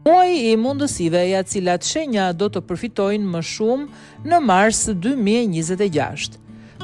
Muaji i mundësive ja cilat shenja do të përfitojnë më shumë në mars 2026.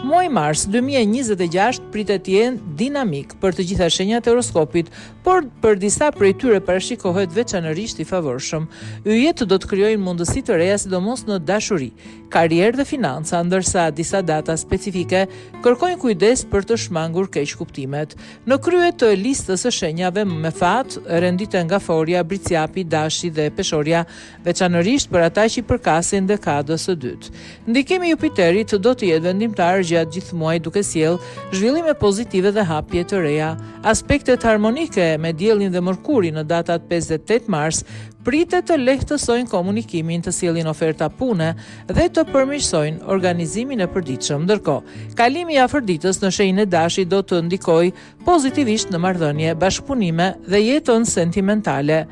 Muaji mars 2026 pritet të jenë dinamik për të gjitha shenjat e horoskopit, por për disa prej tyre parashikohet veçanërisht i favorshëm. Yjet do të krijojnë mundësi të reja sidomos në dashuri, karrierë dhe financa, ndërsa disa data specifike kërkojnë kujdes për të shmangur keq kuptimet. Në krye të listës së shenjave me fat renditen nga Forja, Briciapi, Dashi dhe Peshorja, veçanërisht për ata që i përkasin dekadës së dytë. Ndikimi i Jupiterit do të jetë vendimtar gjatë gjithë muajit, duke sjellë zhvillime pozitive dhe hapje të reja. Aspektet harmonike me Diellin dhe Mërkurin në datat 5-8 mars pritet të lehtësojnë komunikimin, të sjellin oferta pune dhe të përmirësojnë organizimin e përditshëm. Ndërkohë, kalimi i afërditës në shenjën e Dashit do të ndikojë pozitivisht në marrëdhënie, bashkëpunime dhe jetën sentimentale.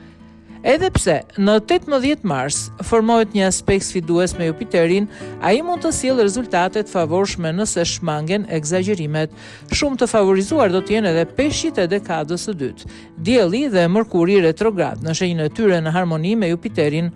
Edhe pse në 18 mars formohet një aspekt sfidues me Jupiterin, ai mund të sjellë rezultate të favorshme nëse shmangen egzagerimet. Shumë të favorizuar do të jenë edhe peshqit e dekadës së dytë. Dielli dhe Mërkuri retrograd në shenjën e tyre në harmoni me Jupiterin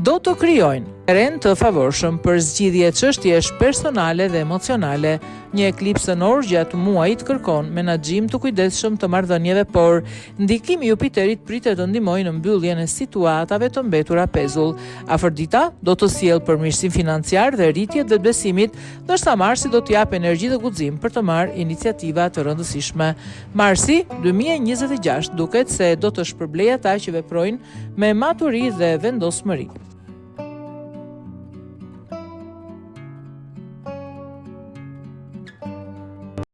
do të krijojnë terren të favorshëm për zgjidhje çështjesh personale dhe emocionale. Një eklips enor gjatë muajit kërkon menaxhim të kujdesshëm të marrëdhënieve, por ndikimi i Jupiterit pritet të ndihmojë në mbylljen e situatave të mbetura pezull. Afërdita do të sjellë përmirësim financiar dhe rritje të vetbesimit, ndërsa Marsi do të japë energji dhe guxim për të marrë iniciativa të rëndësishme. Marsi 2026 duket se do të shpërblejë ata që veprojnë me maturi dhe vendosmëri.